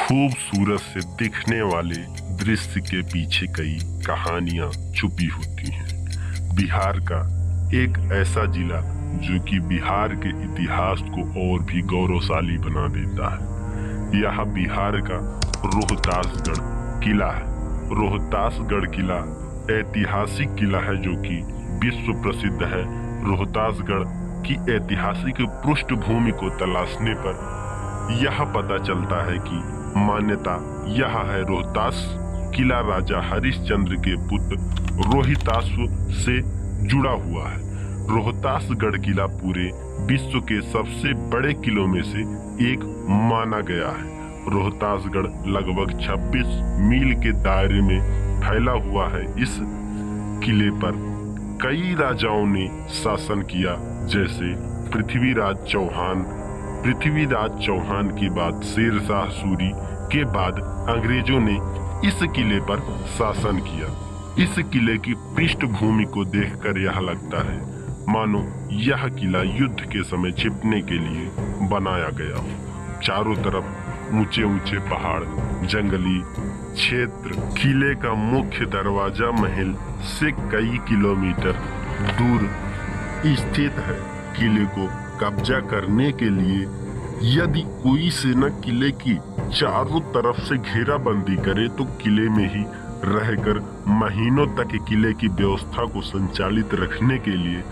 खूबसूरत से दिखने वाले दृश्य के पीछे कई कहानियां छुपी होती हैं। बिहार का एक ऐसा जिला जो कि बिहार के इतिहास को और भी गौरवशाली बना देता है। यह बिहार का रोहतासगढ़ किला है। रोहतासगढ़ किला ऐतिहासिक किला है जो कि विश्व प्रसिद्ध है। रोहतासगढ़ की ऐतिहासिक पृष्ठभूमि को तलाशने पर यह पता चलता है कि मान्यता यह है रोहतास किला राजा हरिश्चंद्र के पुत्र रोहिताश्व से जुड़ा हुआ है। रोहतासगढ़ किला पूरे विश्व के सबसे बड़े किलों में से एक माना गया है। रोहतासगढ़ लगभग 26 मील के दायरे में फैला हुआ है। इस किले पर कई राजाओं ने शासन किया, जैसे पृथ्वीराज चौहान के बाद शेरशाह सूरी के बाद अंग्रेजों ने इस किले पर शासन किया। इस किले की पृष्ठभूमि को देखकर यह लगता है मानो यह किला युद्ध के समय छिपने के लिए बनाया गया हो। चारों तरफ ऊंचे ऊंचे पहाड़, जंगली क्षेत्र। किले का मुख्य दरवाजा महल से कई किलोमीटर दूर स्थित है। किले को कब्जा करने के लिए यदि कोई सेना किले की चारों तरफ से घेराबंदी करे तो किले में ही रहकर महीनों तक किले की व्यवस्था को संचालित रखने के लिए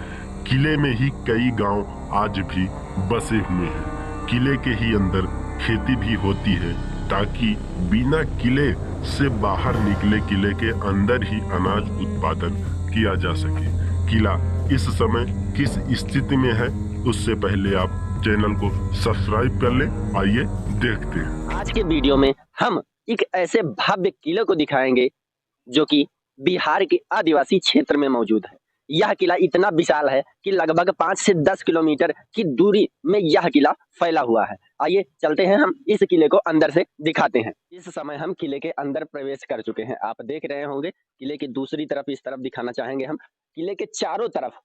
किले में ही कई गांव आज भी बसे हुए हैं। किले के ही अंदर खेती भी होती है ताकि बिना किले से बाहर निकले किले के अंदर ही अनाज उत्पादन किया जा सके। किला इस समय किस स्थिति में है उससे पहले आप चैनल को सब्सक्राइब कर ले। आइए देखते हैं। आज के वीडियो में हम एक ऐसे भव्य किले को दिखाएंगे जो कि बिहार के आदिवासी क्षेत्र में मौजूद है। यह किला इतना विशाल है कि लगभग 5 से 10 किलोमीटर की दूरी में यह किला फैला हुआ है। आइए चलते हैं, हम इस किले को अंदर से दिखाते हैं। इस समय हम किले के अंदर प्रवेश कर चुके हैं। आप देख रहे होंगे किले की दूसरी तरफ, इस तरफ दिखाना चाहेंगे हम। किले के चारों तरफ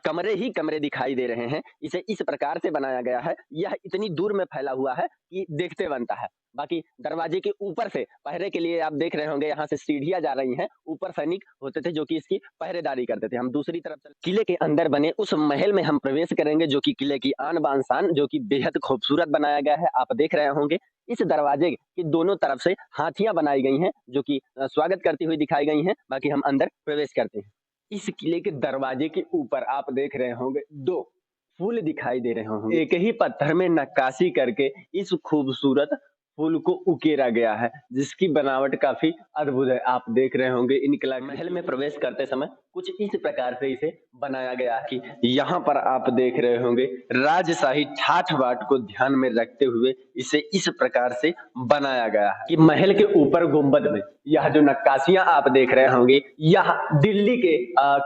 कमरे ही कमरे दिखाई दे रहे हैं। इसे इस प्रकार से बनाया गया है, यह इतनी दूर में फैला हुआ है कि देखते बनता है। बाकी दरवाजे के ऊपर से पहरे के लिए आप देख रहे होंगे, यहाँ से सीढ़ियां जा रही हैं। ऊपर सैनिक होते थे जो कि इसकी पहरेदारी करते थे। हम दूसरी तरफ किले के अंदर बने उस महल में हम प्रवेश करेंगे जो कि किले की आन बान शान, जो कि बेहद खूबसूरत बनाया गया है। आप देख रहे होंगे इस दरवाजे की दोनों तरफ से हाथियां बनाई गई हैं जो कि स्वागत करती हुई दिखाई गई हैं। बाकी हम अंदर प्रवेश करते हैं। इस किले के दरवाजे के ऊपर आप देख रहे होंगे 2 फूल दिखाई दे रहे होंगे। एक ही पत्थर में नक्काशी करके इस खूबसूरत फूल को उकेरा गया है, जिसकी बनावट काफी अद्भुत है। आप देख रहे होंगे इन किला महल में प्रवेश करते समय कुछ इस प्रकार से इसे बनाया गया है कि यहाँ पर आप देख रहे होंगे राजशाही ठाठ बाट को ध्यान में रखते हुए इसे इस प्रकार से बनाया गया है कि महल के ऊपर गुंबद में यह जो नक्काशियां आप देख रहे होंगे, यह दिल्ली के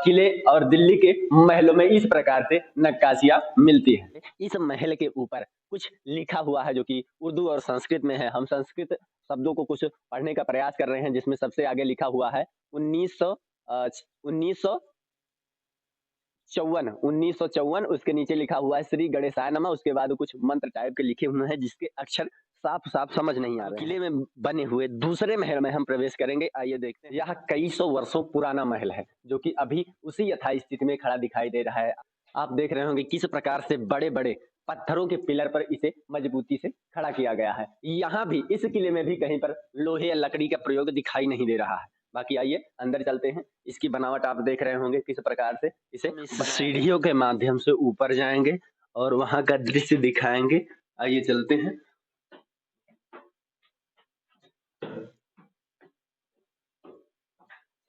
किले और दिल्ली के महलों में इस प्रकार से नक्काशियां मिलती है। इस महल के ऊपर कुछ लिखा हुआ है जो कि उर्दू और संस्कृत में है। हम संस्कृत शब्दों को कुछ पढ़ने का प्रयास कर रहे हैं, जिसमें सबसे आगे लिखा हुआ है 1954। उसके नीचे लिखा हुआ है श्री गणेशाय नमः। उसके बाद कुछ मंत्र टाइप के लिखे हुए हैं जिसके अक्षर साफ साफ समझ नहीं आ रहे। किले में बने हुए दूसरे महल में हम प्रवेश करेंगे। आइए देखते हैं। यह कई सौ वर्षों पुराना महल है जो कि अभी उसी यथास्थिति में खड़ा दिखाई दे रहा है। आप देख रहे होंगे किस प्रकार से बड़े बड़े पत्थरों के पिलर पर इसे मजबूती से खड़ा किया गया है। यहाँ भी इस किले में भी कहीं पर लोहे या लकड़ी का प्रयोग दिखाई नहीं दे रहा है। बाकी आइए अंदर चलते हैं। इसकी बनावट आप देख रहे होंगे किस प्रकार से इसे सीढ़ियों के माध्यम से ऊपर जाएंगे और वहां का दृश्य दिखाएंगे। आइए चलते हैं।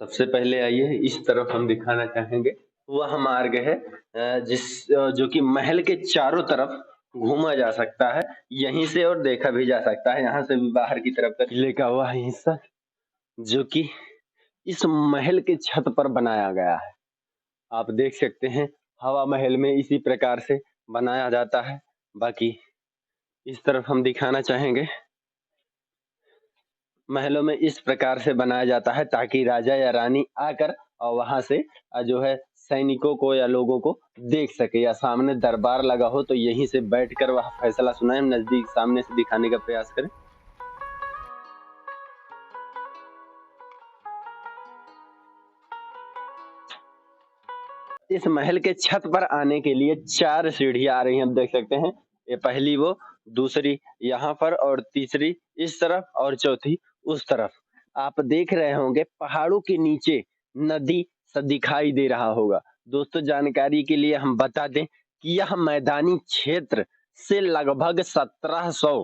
सबसे पहले आइए इस तरफ हम दिखाना चाहेंगे। वह मार्ग है जो कि महल के चारों तरफ घूमा जा सकता है, यहीं से और देखा भी जा सकता है। यहाँ से भी बाहर की तरफ तक किले का वह हिस्सा जो कि इस महल के छत पर बनाया गया है। आप देख सकते हैं हवा महल में इसी प्रकार से बनाया जाता है। बाकी इस तरफ हम दिखाना चाहेंगे, महलों में इस प्रकार से बनाया जाता है ताकि राजा या रानी आकर और वहां से जो है सैनिकों को या लोगों को देख सके, या सामने दरबार लगा हो तो यहीं से बैठकर वह फैसला सुनाए। नजदीक सामने से दिखाने का प्रयास करें। इस महल के छत पर आने के लिए 4 सीढ़ियां आ रही हैं, आप देख सकते हैं। ये पहली वो, दूसरी यहाँ पर और तीसरी इस तरफ और चौथी उस तरफ। आप देख रहे होंगे पहाड़ों के नीचे नदी सा दिखाई दे रहा होगा। दोस्तों जानकारी के लिए हम बता दें कि यह मैदानी क्षेत्र से लगभग 1700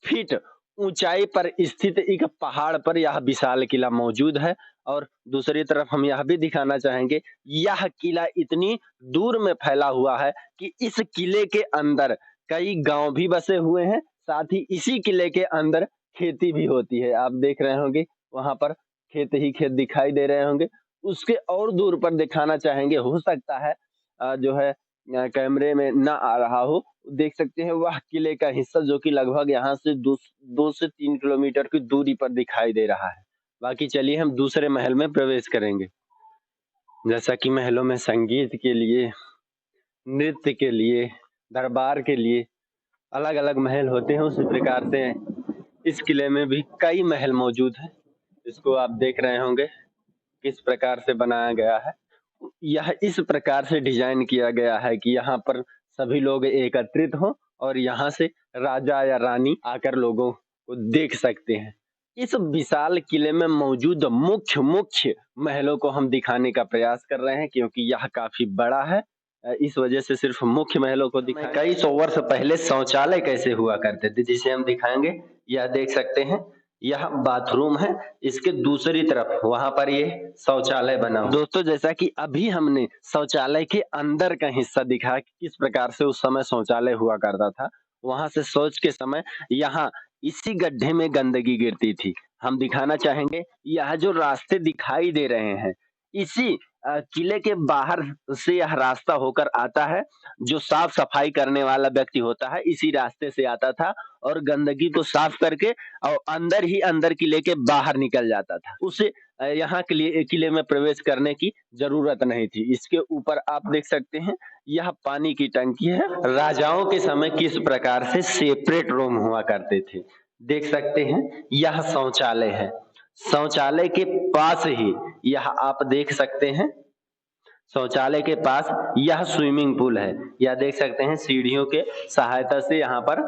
फीट ऊंचाई पर स्थित एक पहाड़ पर यह विशाल किला मौजूद है। और दूसरी तरफ हम यह भी दिखाना चाहेंगे, यह किला इतनी दूर में फैला हुआ है कि इस किले के अंदर कई गांव भी बसे हुए हैं, साथ ही इसी किले के अंदर खेती भी होती है। आप देख रहे होंगे वहां पर खेत ही खेत दिखाई दे रहे होंगे। उसके और दूर पर दिखाना चाहेंगे, हो सकता है जो है कैमरे में ना आ रहा हो, देख सकते हैं वह किले का हिस्सा जो कि लगभग यहाँ से 2 से 3 किलोमीटर की दूरी पर दिखाई दे रहा है। बाकी चलिए हम दूसरे महल में प्रवेश करेंगे। जैसा कि महलों में संगीत के लिए, नृत्य के लिए, दरबार के लिए अलग अलग महल होते हैं, उसी प्रकार से इस किले में भी कई महल मौजूद हैं। इसको आप देख रहे होंगे किस प्रकार से बनाया गया है। यह इस प्रकार से डिजाइन किया गया है कि यहाँ पर सभी लोग एकत्रित हों और यहाँ से राजा या रानी आकर लोगों को देख सकते हैं। इस विशाल किले में मौजूद मुख्य मुख्य महलों को हम दिखाने का प्रयास कर रहे हैं, क्योंकि यह काफी बड़ा है। इस वजह से सिर्फ मुख्य महलों को दिखाएं। कई सौ वर्ष पहले शौचालय कैसे हुआ करते थे, जिसे हम दिखाएंगे। यह देख सकते हैं, यह बाथरूम है, इसके दूसरी तरफ वहां पर ये शौचालय बना हुआ। दोस्तों जैसा कि अभी हमने शौचालय के अंदर का हिस्सा दिखा कि किस प्रकार से उस समय शौचालय हुआ करता था, वहां से शौच के समय यहाँ इसी गड्ढे में गंदगी गिरती थी। हम दिखाना चाहेंगे, यह जो रास्ते दिखाई दे रहे हैं, इसी किले के बाहर से यह रास्ता होकर आता है। जो साफ सफाई करने वाला व्यक्ति होता है इसी रास्ते से आता था और गंदगी को साफ करके और अंदर ही अंदर किले के बाहर निकल जाता था। उसे यहाँ किले में प्रवेश करने की जरूरत नहीं थी। इसके ऊपर आप देख सकते हैं, यह पानी की टंकी है। राजाओं के समय किस प्रकार से सेपरेट रूम हुआ करते थे, देख सकते हैं। यह शौचालय है, शौचालय के पास ही यह आप देख सकते हैं, शौचालय के पास यह स्विमिंग पूल है। यह देख सकते हैं, सीढ़ियों के सहायता से यहाँ पर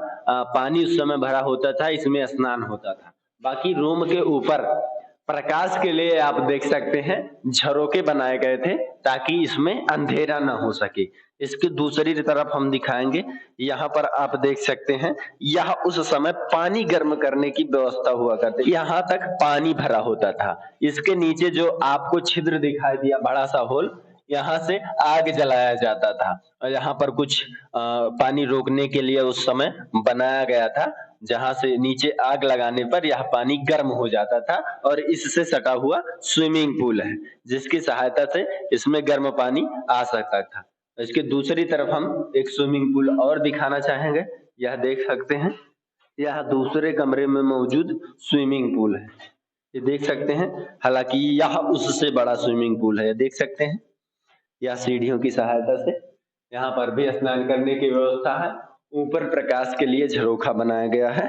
पानी उस समय भरा होता था, इसमें स्नान होता था। बाकी रूम के ऊपर प्रकाश के लिए आप देख सकते हैं झरोके बनाए गए थे, ताकि इसमें अंधेरा न हो सके। इसकी दूसरी तरफ हम दिखाएंगे, यहाँ पर आप देख सकते हैं, यह उस समय पानी गर्म करने की व्यवस्था हुआ करती, यहाँ तक पानी भरा होता था। इसके नीचे जो आपको छिद्र दिखाई दिया, बड़ा सा होल, यहाँ से आग जलाया जाता था और यहाँ पर कुछ पानी रोकने के लिए उस समय बनाया गया था, जहां से नीचे आग लगाने पर यह पानी गर्म हो जाता था। और इससे सटा हुआ स्विमिंग पूल है, जिसकी सहायता से इसमें गर्म पानी आ सकता था। इसके दूसरी तरफ हम एक स्विमिंग पूल और दिखाना चाहेंगे। यह देख सकते हैं, यह दूसरे कमरे में मौजूद स्विमिंग पूल है। ये देख सकते हैं, हालांकि यह उससे बड़ा स्विमिंग पूल है। देख सकते हैं, यह सीढ़ियों की सहायता से यहाँ पर भी स्नान करने की व्यवस्था है। ऊपर प्रकाश के लिए झरोखा बनाया गया है।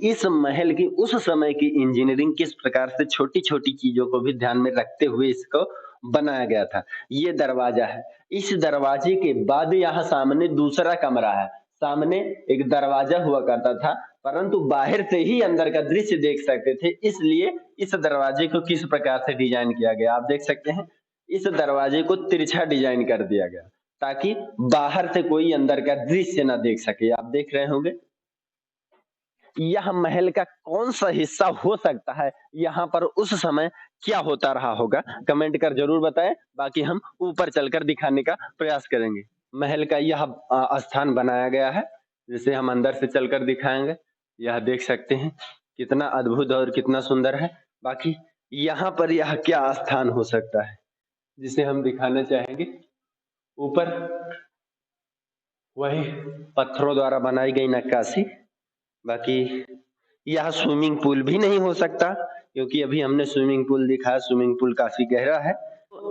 इस महल की उस समय की इंजीनियरिंग किस प्रकार से छोटी छोटी चीजों को भी ध्यान में रखते हुए इसको बनाया गया था। ये दरवाजा है, इस दरवाजे के बाद यहाँ सामने दूसरा कमरा है। सामने एक दरवाजा हुआ करता था, परंतु बाहर से ही अंदर का दृश्य देख सकते थे, इसलिए इस दरवाजे को किस प्रकार से डिजाइन किया गया आप देख सकते हैं। इस दरवाजे को तिरछा डिजाइन कर दिया गया, ताकि बाहर से कोई अंदर का दृश्य न देख सके। आप देख रहे होंगे, यह महल का कौन सा हिस्सा हो सकता है, यहाँ पर उस समय क्या होता रहा होगा, कमेंट कर जरूर बताएं। बाकी हम ऊपर चलकर दिखाने का प्रयास करेंगे। महल का यह स्थान बनाया गया है, जिसे हम अंदर से चलकर दिखाएंगे। यह देख सकते हैं कितना अद्भुत और कितना सुंदर है। बाकी यहाँ पर यह क्या स्थान हो सकता है, जिसे हम दिखाना चाहेंगे। ऊपर वही पत्थरों द्वारा बनाई गई नक्काशी। बाकी यह स्विमिंग पूल भी नहीं हो सकता, क्योंकि अभी हमने स्विमिंग पूल दिखाया, स्विमिंग पूल काफी गहरा है।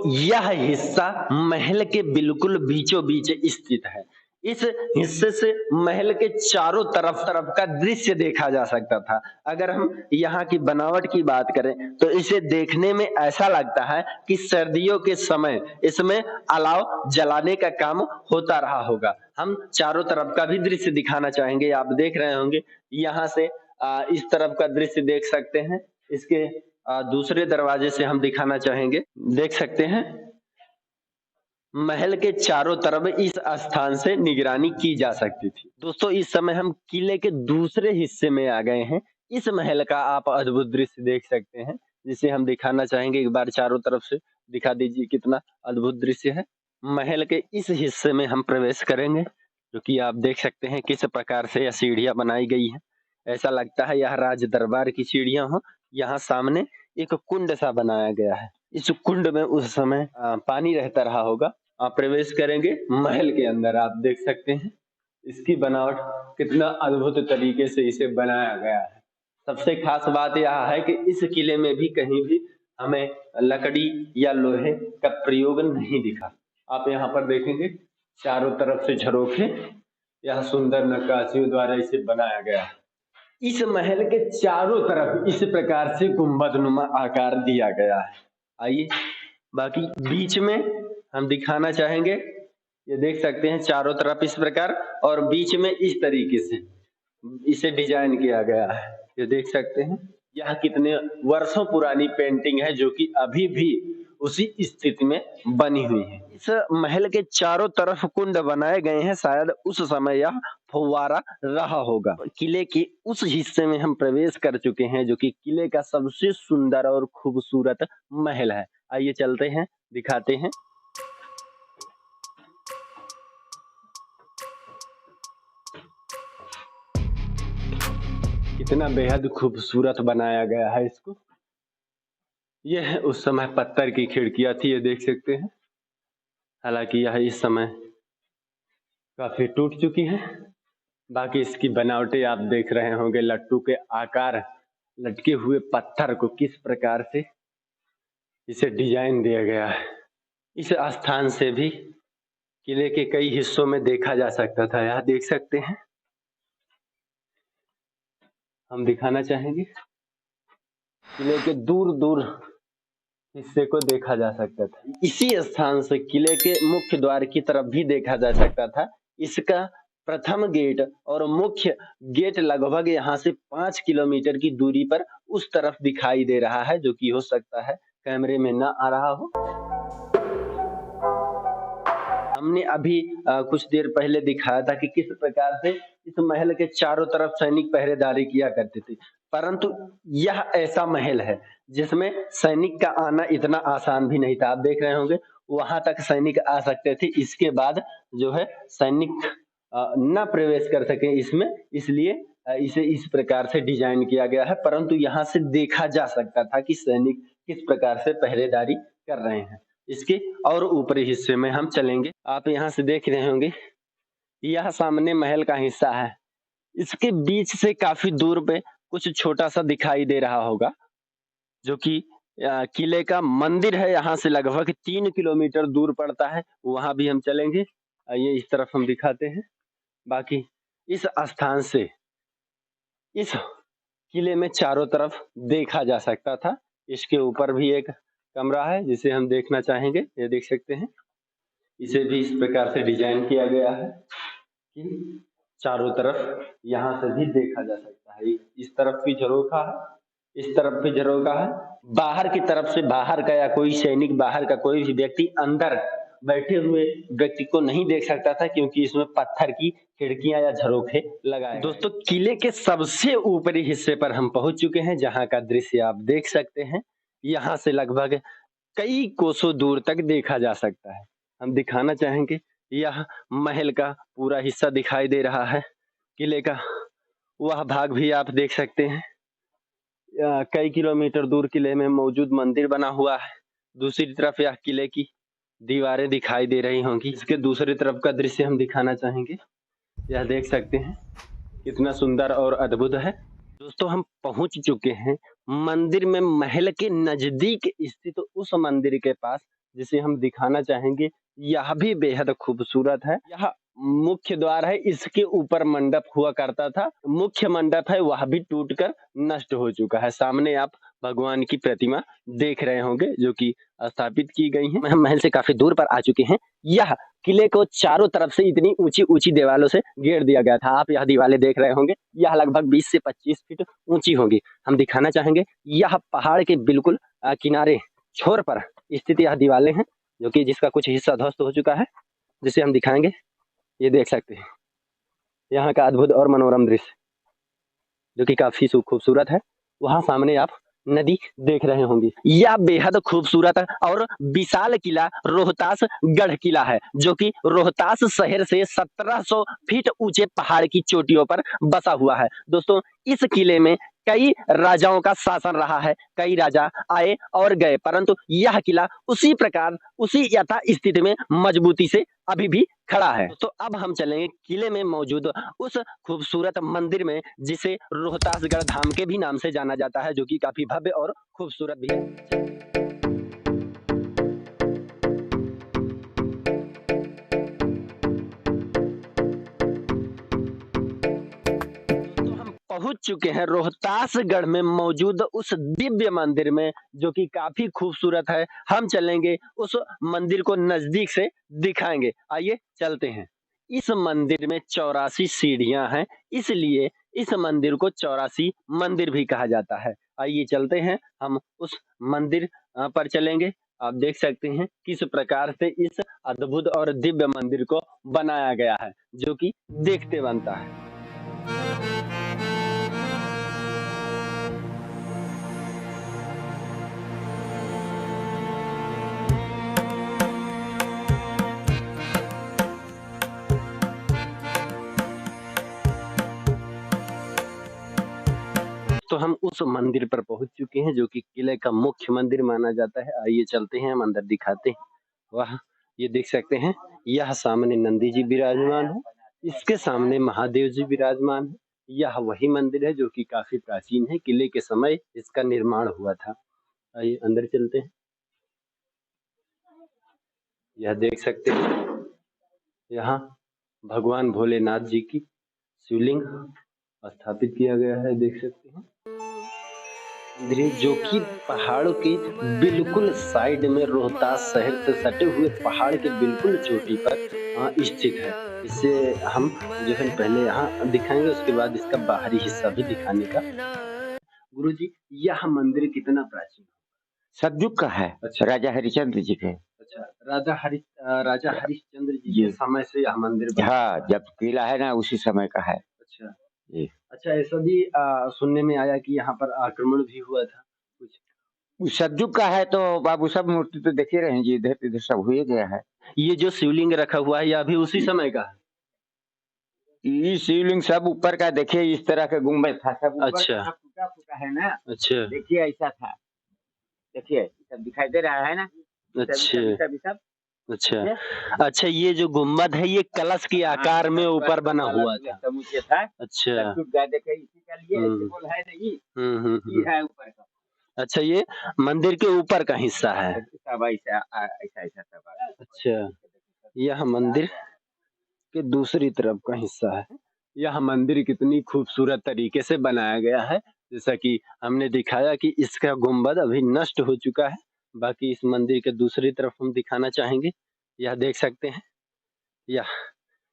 यह हिस्सा महल के बिल्कुल बीचों बीच स्थित है। इस हिस्से से महल के चारों तरफ तरफ का दृश्य देखा जा सकता था। अगर हम यहाँ की बनावट की बात करें तो इसे देखने में ऐसा लगता है कि सर्दियों के समय इसमें अलाव जलाने का काम होता रहा होगा। हम चारों तरफ का भी दृश्य दिखाना चाहेंगे। आप देख रहे होंगे यहाँ से इस तरफ का दृश्य देख सकते हैं। इसके दूसरे दरवाजे से हम दिखाना चाहेंगे। देख सकते हैं महल के चारों तरफ इस स्थान से निगरानी की जा सकती थी। दोस्तों इस समय हम किले के दूसरे हिस्से में आ गए हैं। इस महल का आप अद्भुत दृश्य देख सकते हैं, जिसे हम दिखाना चाहेंगे। एक बार चारों तरफ से दिखा दीजिए कितना अद्भुत दृश्य है। महल के इस हिस्से में हम प्रवेश करेंगे, जो कि आप देख सकते हैं किस प्रकार से यह सीढ़ियां बनाई गई है। ऐसा लगता है यह राज दरबार की सीढ़ियां हो। यहाँ सामने एक कुंड सा बनाया गया है। इस कुंड में उस समय पानी रहता रहा होगा। आप प्रवेश करेंगे महल के अंदर। आप देख सकते हैं इसकी बनावट कितना अद्भुत तरीके से इसे बनाया गया है। सबसे खास बात यह है कि इस किले में भी कहीं भी हमें लकड़ी या लोहे का प्रयोग नहीं दिखा। आप यहाँ पर देखेंगे चारों तरफ से झरोखे, यह सुंदर नक्काशियों द्वारा इसे बनाया गया है। इस महल के चारों तरफ इस प्रकार से गुंबदनुमा आकार दिया गया है। आइए बाकी बीच में हम दिखाना चाहेंगे। ये देख सकते हैं चारों तरफ इस प्रकार, और बीच में इस तरीके से इसे डिजाइन किया गया है। ये देख सकते हैं यह कितने वर्षों पुरानी पेंटिंग है, जो कि अभी भी उसी स्थिति में बनी हुई है। इस महल के चारों तरफ कुंड बनाए गए हैं। शायद उस समय यह फव्वारा रहा होगा। किले के उस हिस्से में हम प्रवेश कर चुके हैं, जो कि किले का सबसे सुंदर और खूबसूरत महल है। आइए चलते हैं, दिखाते हैं। कितना बेहद खूबसूरत बनाया गया है इसको। यह उस समय पत्थर की खिड़कियां थी, ये देख सकते हैं। हालांकि यह इस समय काफी टूट चुकी है। बाकी इसकी बनावटें आप देख रहे होंगे, लट्टू के आकार लटके हुए पत्थर को किस प्रकार से इसे डिजाइन दिया गया है। इस स्थान से भी किले के कई हिस्सों में देखा जा सकता था। यह देख सकते हैं, हम दिखाना चाहेंगे किले के दूर दूर हिस्से को देखा जा सकता था। इसी स्थान से किले के मुख्य द्वार की तरफ भी देखा जा सकता था। इसका प्रथम गेट और मुख्य गेट लगभग यहाँ से 5 किलोमीटर की दूरी पर उस तरफ दिखाई दे रहा है, जो कि हो सकता है कैमरे में ना आ रहा हो। हमने अभी कुछ देर पहले दिखाया था कि किस प्रकार से इस महल के चारों तरफ सैनिक पहरेदारी किया करते थे, परंतु यह ऐसा महल है जिसमें सैनिक का आना इतना आसान भी नहीं था। आप देख रहे होंगे वहां तक सैनिक आ सकते थे, इसके बाद जो है सैनिक न प्रवेश कर सके इसमें, इसलिए इसे इस प्रकार से डिजाइन किया गया है। परंतु यहाँ से देखा जा सकता था कि सैनिक किस प्रकार से पहरेदारी कर रहे हैं। इसके और ऊपरी हिस्से में हम चलेंगे। आप यहाँ से देख रहे होंगे यह सामने महल का हिस्सा है। इसके बीच से काफी दूर पे कुछ छोटा सा दिखाई दे रहा होगा, जो कि किले का मंदिर है। यहाँ से लगभग 3 किलोमीटर दूर पड़ता है, वहां भी हम चलेंगे। ये इस तरफ हम दिखाते हैं। बाकी इस स्थान से इस किले में चारों तरफ देखा जा सकता था। इसके ऊपर भी एक कमरा है जिसे हम देखना चाहेंगे। ये देख सकते हैं, इसे भी इस प्रकार से डिजाइन किया गया है कि चारों तरफ यहाँ से भी देखा जा सकता है। इस तरफ भी झरोखा है, इस तरफ भी झरोखा है। बाहर की तरफ से बाहर का या कोई सैनिक, बाहर का कोई भी व्यक्ति अंदर बैठे हुए व्यक्ति को नहीं देख सकता था, क्योंकि इसमें पत्थर की खिड़कियां या झरोखे लगाए। दोस्तों किले के सबसे ऊपरी हिस्से पर हम पहुंच चुके हैं, जहां का दृश्य आप देख सकते हैं। यहाँ से लगभग कई कोसों दूर तक देखा जा सकता है। हम दिखाना चाहेंगे, यह महल का पूरा हिस्सा दिखाई दे रहा है। किले का वह भाग भी आप देख सकते हैं। कई किलोमीटर दूर किले में मौजूद मंदिर बना हुआ है। दूसरी तरफ यह किले की दीवारें दिखाई दे रही होंगी। इसके दूसरी तरफ का दृश्य हम दिखाना चाहेंगे। यह देख सकते हैं कितना सुंदर और अद्भुत है। दोस्तों हम पहुंच चुके हैं मंदिर में। महल के नजदीक स्थित उस मंदिर के पास जिसे हम दिखाना चाहेंगे, यह भी बेहद खूबसूरत है। यह मुख्य द्वार है, इसके ऊपर मंडप हुआ करता था। मुख्य मंडप है वह भी टूटकर नष्ट हो चुका है। सामने आप भगवान की प्रतिमा देख रहे होंगे जो कि स्थापित की गई है। हम महल से काफी दूर पर आ चुके हैं। यह किले को चारों तरफ से इतनी ऊंची ऊंची दीवारों से घेर दिया गया था। आप यह दीवारें देख रहे होंगे, यह लगभग 20 से 25 फीट ऊंची होगी। हम दिखाना चाहेंगे, यह पहाड़ के बिल्कुल किनारे छोर पर स्थित यह दीवारें हैं जो कि जिसका कुछ हिस्सा ध्वस्त हो चुका है, जिसे हम दिखाएंगे। ये देख सकते हैं यहाँ का अद्भुत और मनोरम दृश्य जो कि काफी खूबसूरत है। वहां सामने आप नदी देख रहे होंगे। यह बेहद खूबसूरत और विशाल किला रोहतास गढ़ किला है जो कि रोहतास शहर से 1700 फीट ऊंचे पहाड़ की चोटियों पर बसा हुआ है। दोस्तों, इस किले में कई राजाओं का शासन रहा है। कई राजा आए और गए, परंतु यह किला उसी प्रकार उसी यथा स्थिति में मजबूती से अभी भी खड़ा है। तो अब हम चलेंगे किले में मौजूद उस खूबसूरत मंदिर में जिसे रोहतासगढ़ धाम के भी नाम से जाना जाता है, जो कि काफी भव्य और खूबसूरत भी है। पहुंच चुके हैं रोहतासगढ़ में मौजूद उस दिव्य मंदिर में जो कि काफी खूबसूरत है। हम चलेंगे उस मंदिर को नजदीक से दिखाएंगे। आइए चलते हैं। इस मंदिर में 84 सीढ़ियां हैं, इसलिए इस मंदिर को 84 मंदिर भी कहा जाता है। आइए चलते हैं, हम उस मंदिर पर चलेंगे। आप देख सकते हैं किस प्रकार से इस अद्भुत और दिव्य मंदिर को बनाया गया है जो कि देखते बनता है। तो हम उस मंदिर पर पहुंच चुके हैं जो कि किले का मुख्य मंदिर माना जाता है। आइए चलते हैं, हम अंदर दिखाते हैं। वाह, ये देख सकते हैं, यह सामने नंदी जी विराजमान है, इसके सामने महादेव जी विराजमान है। यह वही मंदिर है जो कि काफी प्राचीन है। किले के समय इसका निर्माण हुआ था। आइए अंदर चलते हैं। यह देख सकते हैं, यहाँ भगवान भोलेनाथ जी की शिवलिंग स्थापित किया गया है। देख सकते हैं जो कि पहाड़ों के बिल्कुल साइड में रोहतास शहर से सटे हुए पहाड़ के बिल्कुल चोटी पर स्थित है। इसे हम जो है पहले यहाँ दिखाएंगे, उसके बाद इसका बाहरी हिस्सा भी दिखाने का। गुरुजी, यह मंदिर कितना प्राचीन? सतयुग का है। अच्छा, राजा हरिश्चंद्र जी के। अच्छा, राजा हरिश्चंद्र जी के समय से यह मंदिर बना। हाँ, जब किला है ना उसी समय का है। अच्छा जी। अच्छा, ऐसा भी सुनने में आया कि यहाँ पर आक्रमण भी हुआ था कुछ। सतयुग का है तो बाबू सब मूर्ति तो देखे रहे हैं जी, इधर इधर सब हुए गया है। ये जो शिवलिंग रखा हुआ है यह भी उसी समय का है? ये शिवलिंग सब ऊपर का देखिए, इस तरह का गुम्बद था सब ऊपर। अच्छा, टूटा फूटा है ना। अच्छा, देखिए ऐसा था, देखिए सब दिखाई दे रहा है ना। अच्छा, सब अच्छा, अच्छा, ये जो गुम्बद है ये कलश के आकार में ऊपर बना हुआ था। अच्छा, टूट गया, देखिए इसी का लिए ऐसे बोल है नहीं। ये है ऊपर का। अच्छा, ये मंदिर के ऊपर का हिस्सा है। सब ऐसा ऐसा ऐसा सब। अच्छा, यह मंदिर के दूसरी तरफ का हिस्सा है। यह मंदिर कितनी खूबसूरत तरीके से बनाया गया है, जैसा कि हमने दिखाया कि इसका गुंबद अभी नष्ट हो चुका है। बाकी इस मंदिर के दूसरी तरफ हम दिखाना चाहेंगे। यह देख सकते हैं, यह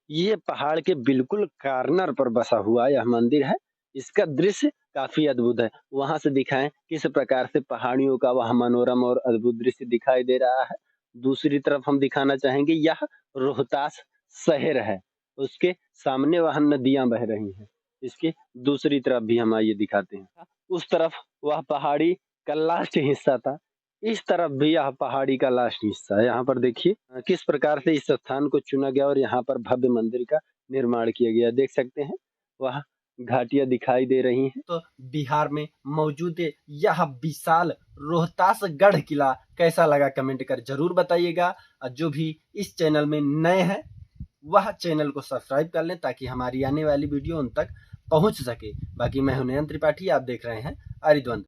ये पहाड़ के बिल्कुल कॉर्नर पर बसा हुआ यह मंदिर है। इसका दृश्य काफी अद्भुत है। वहां से दिखाएं किस प्रकार से पहाड़ियों का वह मनोरम और अद्भुत दृश्य दिखाई दे रहा है। दूसरी तरफ हम दिखाना चाहेंगे, यह रोहतास शहर है, उसके सामने वहां नदियां बह रही हैं। इसके दूसरी तरफ भी हम आइए दिखाते हैं। उस तरफ वह पहाड़ी का लास्ट हिस्सा था, इस तरफ भी यह पहाड़ी का लास्ट हिस्सा है। यहाँ पर देखिए किस प्रकार से इस स्थान को चुना गया और यहाँ पर भव्य मंदिर का निर्माण किया गया। देख सकते हैं वह घाटियां दिखाई दे रही हैं। तो बिहार में मौजूद यह विशाल रोहतासगढ़ किला कैसा लगा कमेंट कर जरूर बताइएगा। जो भी इस चैनल में नए हैं वह चैनल को सब्सक्राइब कर लें ताकि हमारी आने वाली वीडियो उन तक पहुंच सके। बाकी मैं हूं नयन त्रिपाठी, आप देख रहे हैं आरिद्वंद।